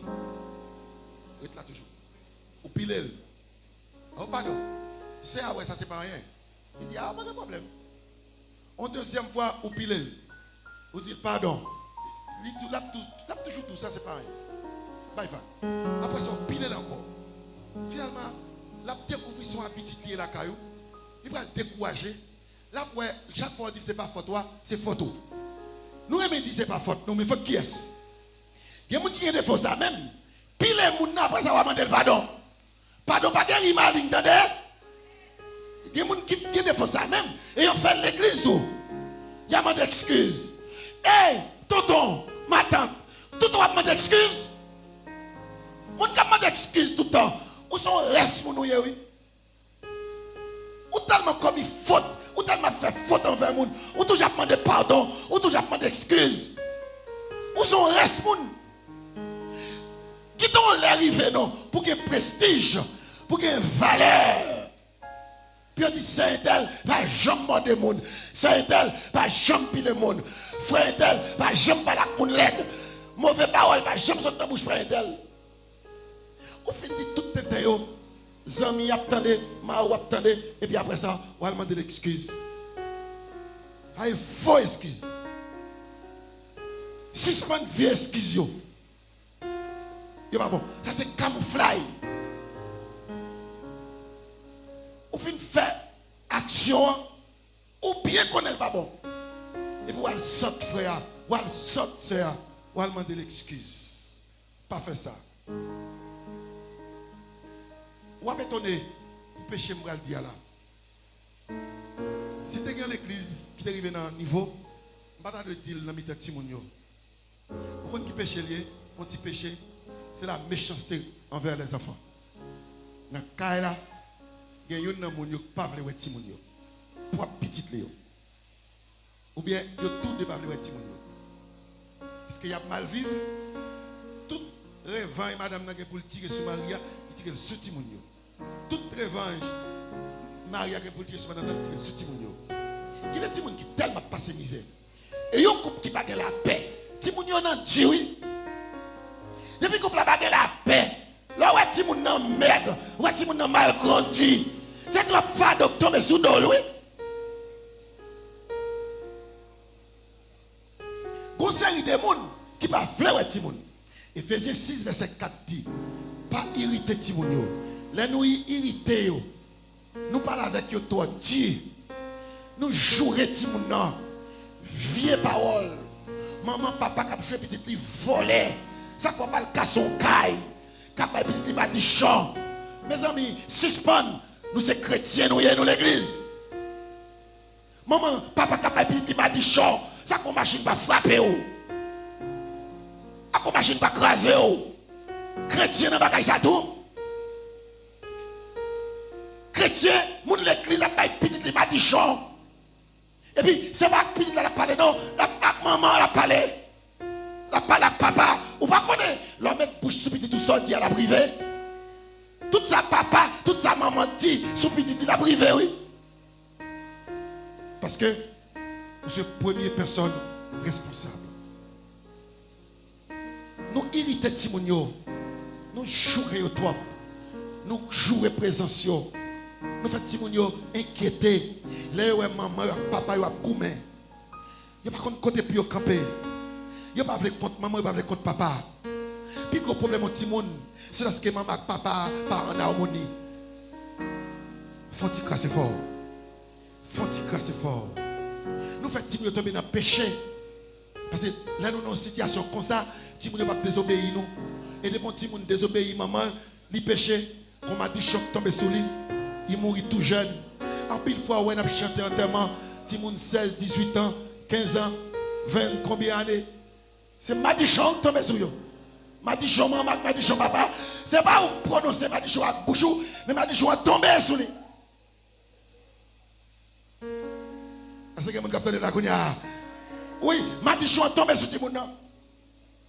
Vous êtes là toujours. Vous pilez. Oh pardon, c'est ah ouais ça c'est pas rien. Il dit ah pas de problème. En deuxième fois ou pile, vous dites pardon. Il l'a toujours tout ça c'est pas rien. Bye bye. Après ça pile encore. Finalement, la découvrir son habitude liée la caillou. Il va le décourager. Là ouais chaque fois il dit c'est pas faute toi, c'est photo. Nous aimons dire c'est pas faute, nous mais faute qui est-ce? Il y a des gens qui ont des fautes ça même. Pile les gens après ça va demander pardon. Pardon, pas de image, entendez? Il y a des gens qui font ça même. Et on fait l'église tout. Il y a des excuses. Hey, tonton, ma tante, tout le temps a demandé d'excuses. On a demandé d'excuses tout le temps. Où sont les restes, mon oui? Ou tellement commis faute, ou tellement fait faute envers le monde, ou toujours demandé pardon excuse. Où sont les restes? Qui t'ont l'arrivée non pour qu'il y ait prestige, pour qu'il y ait valeur. Puis on dit c'est un tel, pas jamais mort de monde. C'est un tel, pas jamais pile le monde. Frère tel, pas jamais pas la monde l'aide. Mauvais parole, pas jamais sortir bouche frère tel. Ou fin dit tout tête yo, zami attendez, ma ou attendez et puis après ça, on va demander l'excuse. Il faut excuse. Si ce pas une vieille excuse yo. Yo pas bon, ça c'est camouflage. Ou fin faire action ou bien qu'on est pas bon. Et puis elle saute frère, ou elle saute sœur, ou elle demander l'excuse. Pas faire ça. Ou à étonné pour pécher me dire là. Si tu es dans l'église qui est arrivé dans un niveau, je ne vais pas te dire dans le Timonio. Pourquoi qui péché lié, on dit péché, c'est la méchanceté envers les enfants. Dans le cas là, il y a un homme qui ne pas voir Timonio. Pour petit Léo. Ou bien, il y a tout de pas voir Timonio. Puisqu'il y a mal vivre, tout revenge, madame n'a pour tirer sur Maria, il tire sur Timonio. Toute revanche, Maria qui pour tirer sur madame, il tire sur Timonio. Il y a des gens qui tellement passé misère. Et il y a un couple qui n'a pas la paix. Timonio n'a dit oui. Depuis qu'on n'a pas la paix, là où Timonio n'a merde, où Timonio n'a mal conduit, c'est trop fort docteur mais sous dos, oui. Conseil des gens qui va fleur Timonio. Ephésiens 6, verset 4 dit, pas irriter Timonio. Là nous irriter, nous parlons avec eux toi, Dieu. Nous jouons Timonio. Vieille parole. Maman, papa, qui a joué petit li volé. Ça faut pas le cas son caille. Qui a petit li madichon. Mes amis, suspend. Nous sommes chrétiens, nous l'église. Maman, papa, qui a petit li madichon. Ça qu'on machine pas frapper ou. Qu'on machine pas craser ou. Chrétien n'a pas ça tout. Chrétien, mon l'église a pas petit li madichon. Et puis, c'est pas petit la parler, non, la maman la parler. La parler à papa. Ou pas connaître, l'homme met bouche sous petit tout sorti à la privée. Tout ça papa, toute sa maman dit sous petit la privée, oui. Parce que nous sommes première personne responsable. Nous irritons Timonio. Nous jouons trop. Nous jouons présence. Nous faisons Timonio inquiéter. Les maman, papa, ils ont coupé. Ils n'ont pas côté pour camper. Ils n'ont pas voulu contre maman, ils n'ont pas voulu contre papa. Puis le problème au Timon, c'est parce que maman et papa pas en harmonie. Faut-il casser fort. Faut-il casser fort. Nous faisons Timon tomber dans le péché. Parce que là, nous sommes dans une situation comme ça, Timon ne va pas désobéir nous. Et les bons Timon désobéir maman, il péché. Comme m'a dit choc tomber sur lui. Il mourit tout jeune. En pile fois, on a chanté enterrement, Timoun 16, 18 ans, 15 ans, 20, combien d'années? C'est Madichon qui tombe sur eux. Madichon maman, Madichon papa. C'est pas où prononcer Madichon avec bouchou, mais Madichon a tombé sur lui. Est-ce que vous captez la cognac? Oui, Madichon a tombé sur Timoun.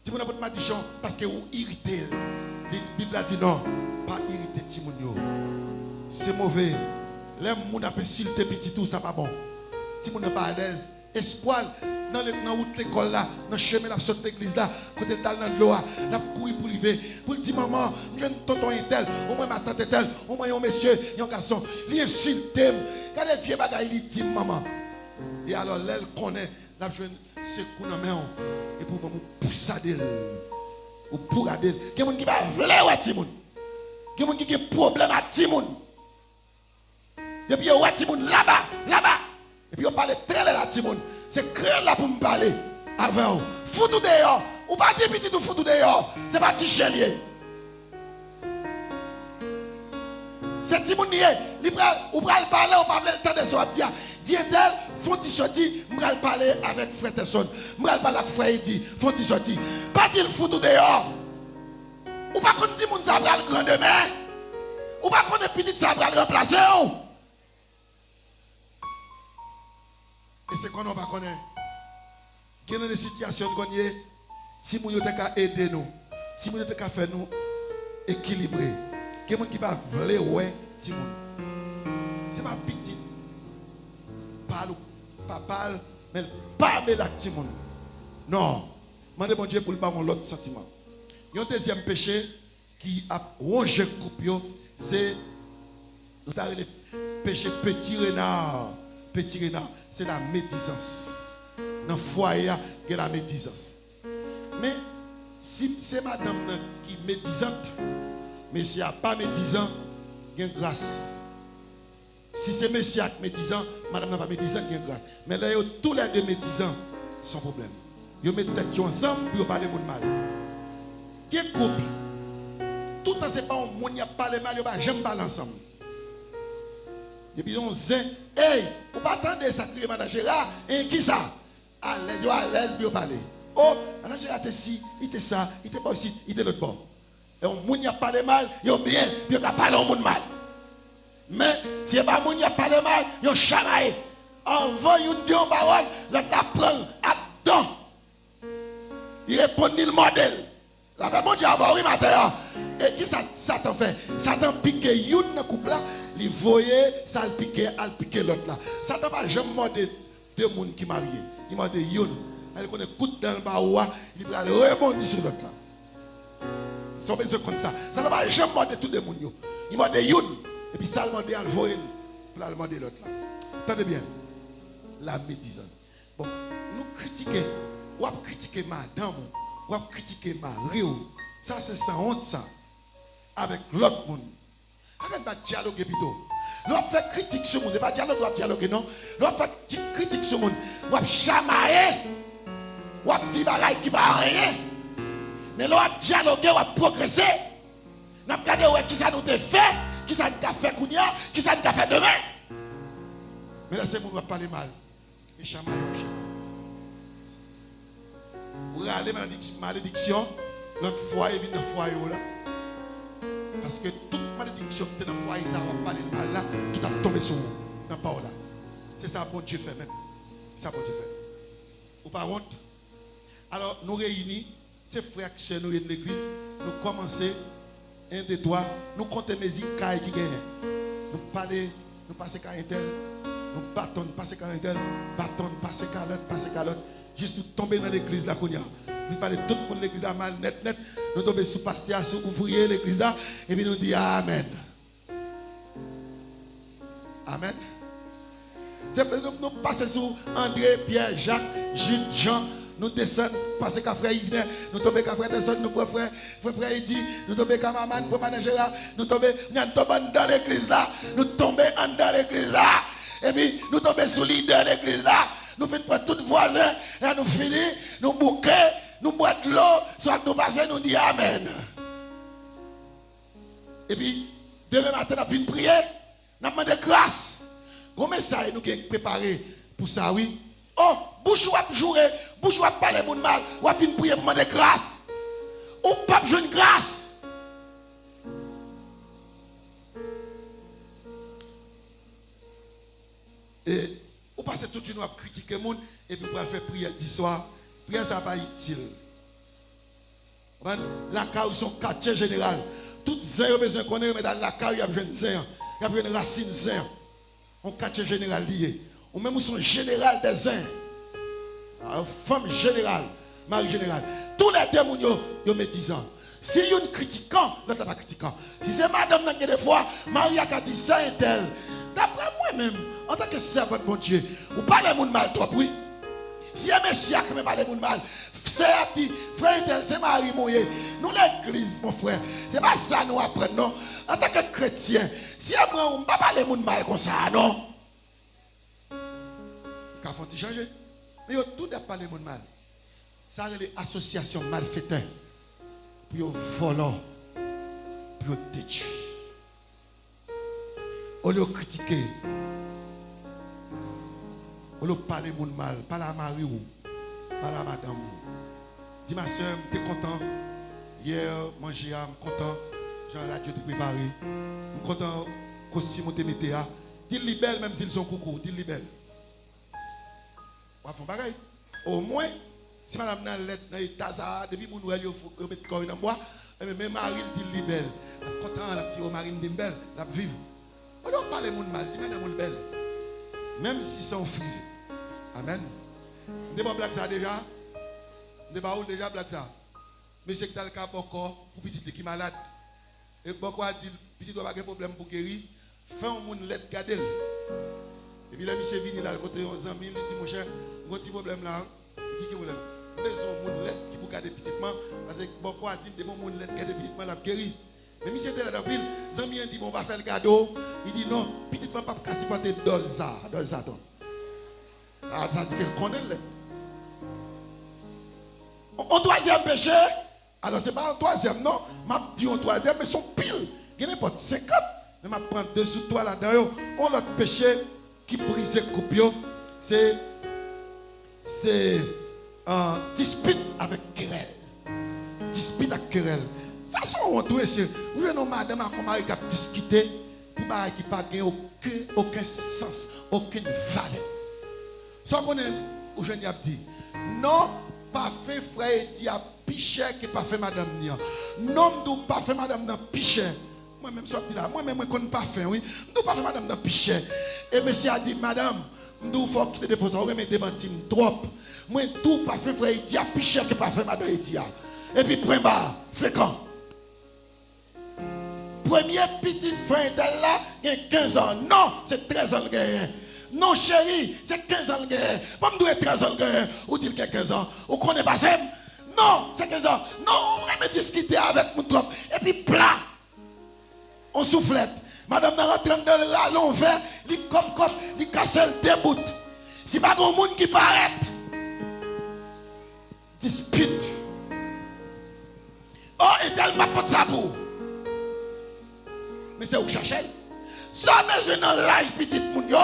Timoun a pas de Madichon parce que vous irritez. La Bible a dit non, pas irriter Timoun. C'est mauvais. Les gens ont insulté petit tout, ça pas bon. Si vous n'êtes pas à l'aise, espoir dans l'école là, dans le chemin là, sur l'église là, côté dans l'eau, là, courir pour lever, pour dire maman, je ne tonton est tel, au moins ma tante est telle, au moins un monsieur, un garçon, il insulte, regardez les vieux bagailles, il dit maman. Et alors, elle connaît, la jeune, c'est qu'on a mis, et pour maman, pousser d'elle, ou pour d'elle. Il y a des gens qui va vouloir à Timoun. Il y a des gens qui ont des problèmes à Timoun. Et puis, il y a Timoun là-bas, là-bas. Et puis, on parle très là, Timoun. C'est créer là pour me parler avant. Foutou dehors. Ou pas dire petit tout foutou dehors. C'est pas petit chien. C'est Timoun ou pas parler, ou pas le temps de sortir. Dit-elle, faut-il sortir, je vais parler avec frère Tesson. Je vais parler avec frère Edi. Faut-il sortir. Pas dire foutou dehors. Ou pas qu'on dit moun ça va le grand demain. Ou pas qu'on est petit ça va le remplacer. Et c'est qu'on n'a pas connaît. qui dans des situations qu'on y est, si nous avons aider nous, si nous avons faire nous équilibrer, qui qui va vouloir ouais, si c'est pas petit, parle, pas parle, mais pas mais l'acte monde. Non, demandez mon Dieu pour le pas l'autre sentiment. Un deuxième péché qui a rongé coupe, c'est nous avons le péché petit renard. Petit renard, c'est la médisance. Dans le foyer, il y a la médisance. Mais si c'est madame qui est médisante, monsieur n'a pas médisant, il y a grâce. Si c'est monsieur qui est médisant, madame n'a pas médisant, il y a grâce. Mais là, tous les deux médisants, sans problème. Ils mettent tête ensemble pour parler de mal. Il y a un couple. Tout le temps, c'est pas un monde qui parle mal, ils ne jamais parler ensemble. Et puis on dit, hey, vous pas attendre ça crier madame Gérard, et qui ça? À l'aise, puis on parle. Oh, madame Gérard était ci, il était ça, il était pas aussi, il était l'autre bord. Et on monde qui parle mal, il est bien, puis on parle au monde mal. Mais si il n'y a pas un monde qui parle mal, il est chamaillé. En vain, il dit en parole, l'autre apprend à temps. Il répond ni le modèle. La personne dit avoir oui matin. Et qui ça t'en fait? Ça t'en pique une dans couple là, il voyait ça le piquer l'autre là. Ça t'en pas jamais demandé deux monde qui mariés. Il m'a dit une, elle connaît coup dans le bas, il va rebondir sur l'autre là. Son besoin comme ça. Ça t'en pas jamais demandé tous les monde. Il m'a dit une et puis ça le demandé à le voyer pour le demander l'autre là. Attendez bien. La médisance. Bon, nous critiquons, ou critiquer madame, ou critiquer mari, ça c'est sans honte ça. Avec l'autre monde. Arrête pas de dialoguer plutôt. L'on fait critique sur le monde, pas dialogue, ou dialoguer non. L'on fait critique sur le monde, ou chamailler, ou dit bagaille qui va rien. Mais l'on dialoguer, ou progresser. N'a pas regardé qui ça nous a fait, qui ça nous a fait kounia, qui ça nous a fait demain. Mais là c'est pour nous parler mal. Et chamailler, ou râler malédiction, notre foyer vient dans le foyer là. Parce que toute malédiction qui est dans le foyer, ça va parler de mal là, tout a tombé sur vous, dans la parole là. C'est ça bon Dieu fait même. C'est ça bon Dieu fait. Ou pas honte. Alors nous réunis, ces frères qui sont dans l'église, nous commençons, un, deux, trois, nous comptons mes icailles qui gagnent. Nous parlons, nous passons qu'à un tel, nous battons, nous passons qu'à un tel, battons, nous passons qu'à l'autre, passons qu'à l'autre. Juste nous tomber dans l'église là qu'on y a. Nous parlons tout le monde de l'église mal net. Nous tombons sous pasteur, sous ouvrier l'église là. Et puis nous disons Amen. Amen. Nous passons sous André, Pierre, Jacques, Jules, Jean. Nous descendons, passons qu'à frère Yves, nous tombons qu'à frère Tesson, nous prenons frère Eddy, nous tombons qu'à maman, pour manager là. Nous tombons dans l'église là. Nous tombons dans l'église là. Et puis nous tombons sous leader de l'église là. Nous faisons pour tous voisins, là nous finissons, nous bouquons, nous boivons de l'eau, soit nous passons, nous disons Amen. Et puis, demain matin, nous venons prier, nous demandons grâce. Comment ça, nous avons préparé pour ça, oui? Oh, bouche ou à jouer, bouche ou à parler de mal, ou à venir prier, demander grâce. Ou pas besoin de grâce. Et ou passer toute une nuit à critiquer le monde et puis pour faire prière du soir. Prière, ça n'est pas utile. La caille, son quartier général. Toutes les gens ont besoin de connaître, mais dans la caille, il y a besoin de zin. Il y a besoin de racines zin. Un quartier général lié. Ou même son général des zins. Femme générale, mari général. Tous les démons, ils médisant. Si ils sont critiquant, l'autre n'est pas critiquant. Si c'est madame, des fois, Marie a dit ça et tel. D'après moi-même, en tant que servant de mon Dieu, vous parlez de mal trop, oui. Si un monsieur qui me parle de mal, c'est dit, frère, c'est Marie Moye. Nous, l'église, mon frère, c'est pas ça nous apprenons, non. En tant que chrétien, si on ne parle pas de mal comme ça, non. Il faut changer. Mais tout ne parle de mal. Ça, c'est les associations malfaiteurs pour voler, pour détruire. On le critiquer. On le parler de mal, pas la Marie ou pas la madame. Dis ma soeur, tu es content? Hier, manger, je suis content. J'ai la radio te préparé. Je suis content, costume te mettre. Dis-le belle, même s'ils sont coucou. Dis-le belle. On va faire pareil. Au moins, Si madame n'a l'aide dans l'état ça, depuis mon nouvel yo mettre corps dans bois, mais Marie dit belle. Content la petite Marie dit belle, la vivre. On doit parler mon mal, dit madame mon belle. Même si c'est en frisé. Amen. Ne pas blague ça déjà. Ne pas déjà blague ça. Monsieur qui a le cas pour petit qui malade. Et beaucoup a dit petit doit pas de problème pour guérir. Fais un monde lettre garder. Et puis là monsieur vient là le côté 11 ans, il dit mon cher, un petit problème là. Il dit que problème. Besoin monde lettre qui pour garder petitement parce que beaucoup a dit de bon monde lettre garder petitement la guérir. Mais monsieur était là dans ville, Zami dit bon on va faire le cadeau. Il dit non, petitement pas casser porter dose ça donc. Ah ça dit qu'elle connaît là. En troisième péché, alors c'est pas un troisième, non, m'a dit un troisième, mais son pile, il n'y a pas 50, mais m'a prendre deux sous toi là-dedans. On l'autre péché qui brise coupio, c'est dispute avec querelle. Dispute avec querelle. Ça sont on doit essayer. Vous voyez, madame, comme mari qui a discuté, pour mari qui n'a pas aucun sens, aucune valeur. Ça qu'on est, aujourd'hui, a dit, non, pas fait frère dit à piché qui pas fait madame nia. Non, m'dou pas fait madame dans piché. Moi même soit dit là, moi même moi connais pas fait oui. M'dou pas fait madame dans piché. Et monsieur a dit madame, m'dou faut quitter des choses, on remet démentir trop. Moi tout pas fait frère dit à piché qui pas fait madame dit. Et puis point bas, fréquent. Premier petit frère là, il a 15 ans. Non, c'est 13 ans le gars. Non, chérie, c'est 15 ans le guerre. Pas me dire 13 ans le guerre. Ou dit qu'il y a 15 ans. Ou connaît pas ça. Non, c'est 15 ans. Non, on va me discuter avec mon trop. Et puis, plat. On soufflette. Madame n'a rentré dans le rallon vert. Il cop, il casse le débout. Si pas grand monde qui paraît. Dispute. Oh, et elle m'a pas de sabot. Mais c'est où que chercher. Ça besoin dans l'âge petit moun yo.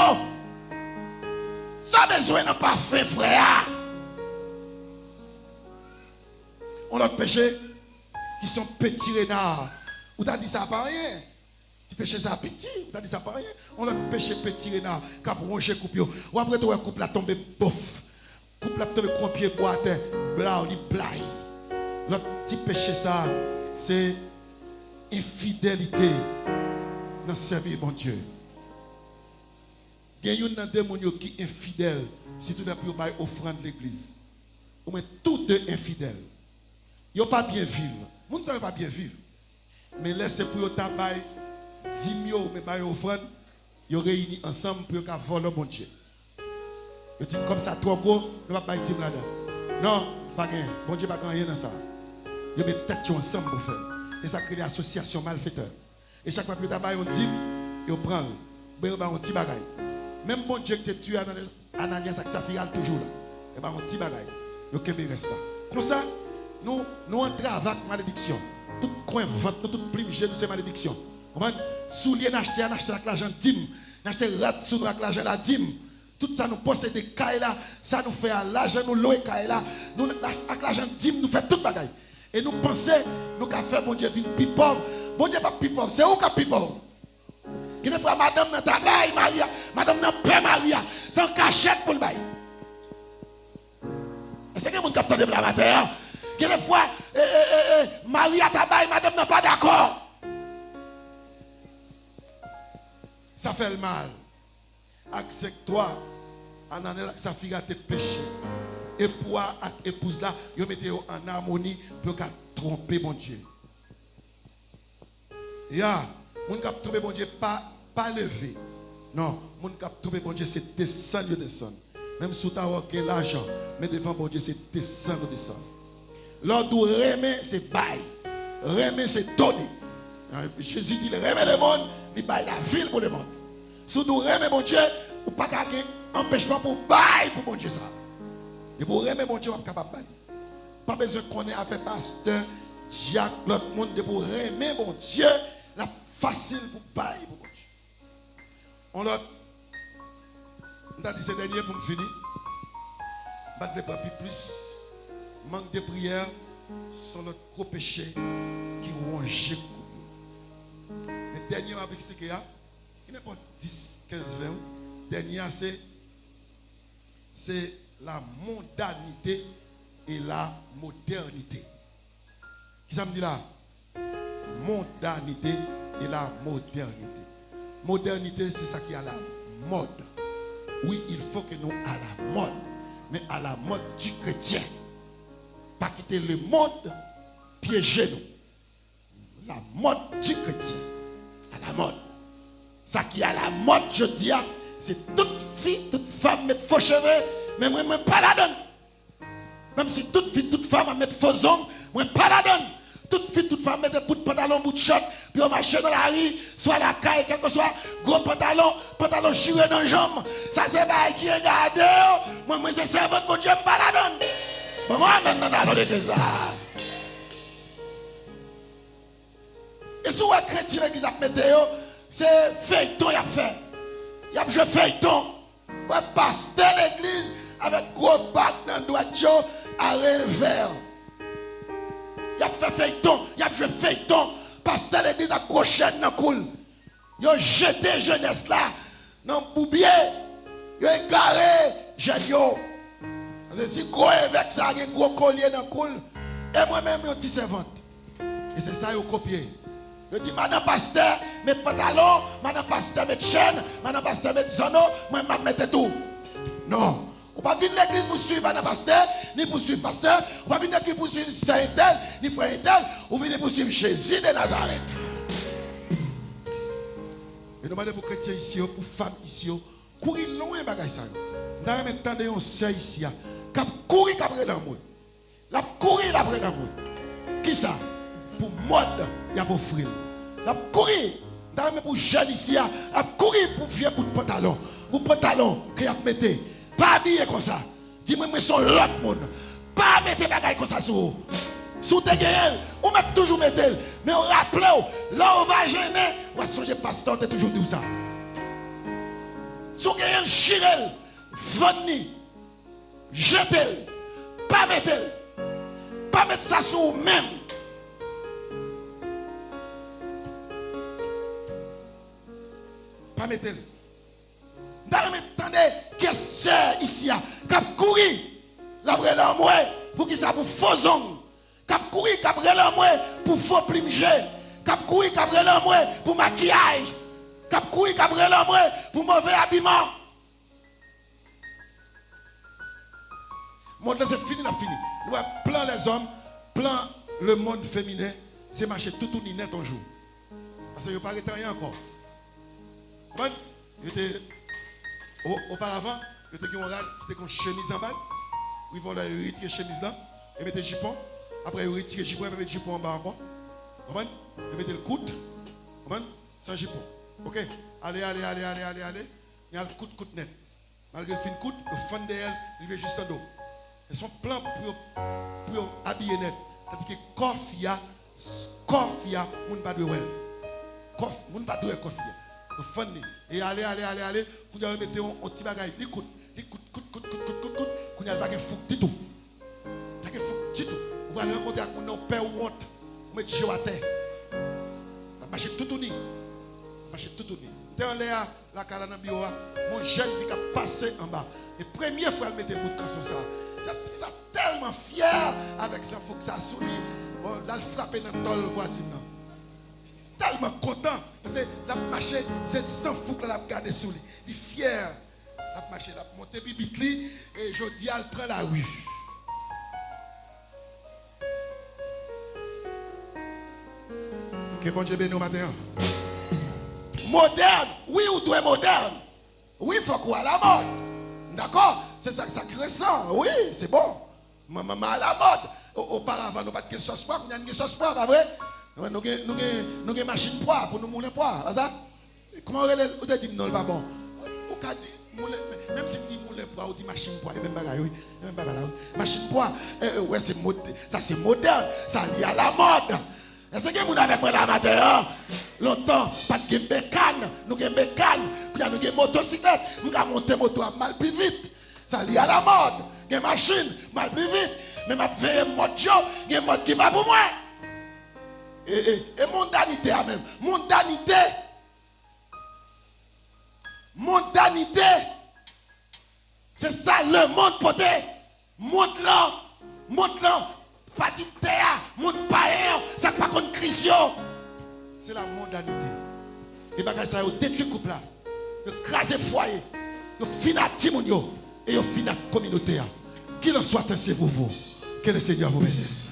Ça besoin d'un parfait frère. On a péché qui sont petits renards. Ou t'as dit ça pas rien. Tu péché ça petit, ou t'as dit ça pas rien. On a péché petit renard qui a rongé coupe yo. Ou après toi coupe la tombe bof. Coupe la tombe pied bois terre, blanc, li blaye. L'autre petit péché ça, c'est infidélité dans servir mon Dieu. Il y a un démon qui est infidèle si tout n'a plus offrande l'église. Ou mais tous deux infidèles. Ils n'ont pas bien vivre. Ils ne savent pas bien vivre. Mais laissez pour eux tabac 10 000 mais pas offrande. Ils réunis ensemble pour qu'ils volent mon Dieu. Ils disent comme ça, trop gros, nous ne pouvons pas dire là-dedans. Non, pas rien. Bon Dieu, pas rien dans ça. Ils mettent tête ensemble pour faire. Et ça crée des associations malfaiteurs. Et chaque fois que tu as un dîme, ils prennent un petit bagage. Même bon Dieu qui t'a tué Ananias avec sa fille toujours là. Et bien, un petit bagage. Il y a reste là. Comme ça, nous entrons avec malédiction. Tout coin vente, tout plume, nous c'est malédiction. Soulier, n'acheter avec l'argent dîme. N'acheter rat sous nous avec l'argent la dîme. Tout ça nous possède des cailles là. Ça nous fait à l'argent, nous louer cailles là. Nous, avec l'argent dîme, nous faisons tout bagage. Et nous pensons, nous avons fait bon Dieu une plus pauvre. Bon Dieu pas plus pauvre. C'est où qui est plus pauvre? Qui ne fait madame dans ta baille, Maria, madame dans paix, Maria, sans cachette pour le bail. C'est que mon capteur de blamateur. Qui ne fois, Maria ta baille, madame n'a pas d'accord. Ça fait le mal. Accepte-toi, Ananias, sa fille a tes péchés. Et pour épouse là, vous mettez en harmonie pour tromper mon Dieu. Ya, mon cap tromper mon Dieu pas levé. Non, mon cap tromper mon Dieu c'est descendre, descendre. Même si tu as l'argent, mais devant mon Dieu c'est descendre, descendre. L'ordre remet c'est bail. Remet c'est donner. Jésus dit remet le monde, il baille la ville pour le monde. Si tu remet mon Dieu, ou pas qu'un empêchement pour bail pour mon Dieu ça. Et pour remettre mon Dieu, on est capable de pas besoin qu'on ait affaire pasteur, Jacques, l'autre monde, pour remettre mon Dieu, la facile pour bailler pour mon Dieu. On a dit ce dernier pour me finir. Je ne vais pas plus. Manque de prière sur notre gros péché qui ronge. Le dernier m'a expliqué, il n'est pas 10, 15, 20. Le dernier, c'est la mondanité et la modernité. Qui ça me dit là? Modernité et la modernité. Modernité, c'est ça qui est à la mode. Oui, il faut que nous à la mode, mais à la mode du chrétien. Pas quitter le monde, piéger nous. La mode du chrétien. À la mode. Ça qui est à la mode, je dis, c'est toute fille, toute femme mettre faux cheveux, mais moi, je pas la donne. Même si toute fille, toute femme mettre faux ongles, moi, pas la donne. Toute fille, toute femme mettre bout de pantalon, bout de short, puis on marche dans la rue, soit la caille, quel que soit, gros pantalon chiré dans les jambes. Ça, c'est pas qui est gardé. Moi, c'est servante, mon Dieu, je pas la donne. Bon, moi, maintenant, dans l'église là. Et si vous êtes chrétien, l'église a mis, c'est feuilleton, il a fait. Il a joué feuilleton. Ouais, pasteur l'église avec gros bac dans le doigt à revers. Il a fait feuilleton, il a joué feuilleton. Pasteur l'église a gros chaîne dans le coul. Il a jeté jeunesse là dans le boubier. Il a égaré jeune. Parce que si gros évêque ça, il y a un gros collier dans le coul. Et moi-même, je suis servante. Et c'est ça, il a copié. Je dis, madame pasteur, mettez pantalon, madame pasteur, mettez chaîne, madame pasteur, mettez zono, moi, je mets tout. Non. Vous ne pouvez pas venir à l'église pour suivre madame pasteur, ni pour suivre pasteur. Vous ne pouvez pas venir à l'église pour suivre Saint-Tel, ni frère Tel. Vous venez pour suivre Jésus de Nazareth. Et nous demandons pour chrétiens ici, pour femmes ici, courir loin bagay ça. Nous avons maintenant un sœur ici, qui a couru après l'amour. La courir après l'amour. Qui ça? Pour mode, il y a pour frère. La courir. Nous pour jeunes ici, a courir pour vieux bout de pantalon. Pour pantalon que vous mettez. Pas habillé comme ça. Dis-moi, mais son l'autre monde. Pas mettre bagay comme ça sur vous. Sous tes gueules, on met toujours mettre. Mais on rappelle, là on va gêner. On va songer pasteur, t'es toujours dit ça. Sous gueules, chirel, venez, jetez. Pas mettre. Pas mettre ça sur vous-même. Pas mettre. Attendez, qu'est-ce que ici qui a couru l'après l'amour pour qui ça pour faux ongles, qui a couru après l'amour pour faux plumage, qui a couru après l'amour pour maquillage, qui a couru après l'amour pour mauvais habillement. Monde là c'est fini, nous plan les hommes, plan le monde féminin, c'est marcher tout net un jour. Parce que je ne pas rien encore. Auparavant, il y a une chemise en bas. Ils vont retirer la chemise là et mettre le jupon. Après, ils retirent le jupon et mettre le jupon en bas encore. Ils mettent le coude sans jupon. Ok? Allez. Il y a le coude net. Malgré le fin coude, le fond de elle, il va juste en dos. Ils sont plans pour habiller net. C'est-à-dire que Kofia, moun pas de well. Moun pas de Kofia. Et allez, vous allez mettre un petit bagage, les coudes, vous allez pas fou du tout. Pas fou du tout. Vous allez rencontrer un père ou honte, vous mettez à terre. Vous marchez tout nu. Dans la calana bio, mon jeune qui a passé en bas. Et première fois, elle mettait le bout de canson ça. Ça tellement fier avec ça, faut que ça souligne. Bon, là, elle frappe dans le voisin. Tellement content parce que la marché c'est sans fou que la garder sous lui. Il est fier. La marché la monter bibitli et je dis elle prend la rue. Que bon Dieu bénisse au matin. Moderne, oui ou doit moderne. Oui, il faut quoi à la mode. D'accord? C'est ça qui ressent. Oui, c'est bon. Maman à la mode. Auparavant, nous pas de sauce poivre, on a une sauce poivre, pas vrai? Nous avons une machine poids pour nous mouler poids. Comment on dit non, pas bon? Même si on dit mouler poids, on dit machine poids, même bagaille. Machine poids, ouais, ça c'est moderne, ça lié à la mode. Est-ce que vous avez moi la matin? Longtemps, pas de bécane, nous avons bécane, nous avons motocyclette, nous avons monté moto mal plus vite. Ça lié à la mode. Une machine mal plus vite. Mais ma veille moto, il y a un mode qui va pour moi. Et mondanité même. Mondanité. C'est ça le monde poté. Monde là. Monde là, pas dit terre, monde païen, ça pas contre Christ. C'est la mondanité. Et bagay ça yo détruit couple là. Yo craser foyer. Yo fina timoun yo et yo fina communauté. Qu'il en soit ainsi pour vous. Que le Seigneur vous bénisse.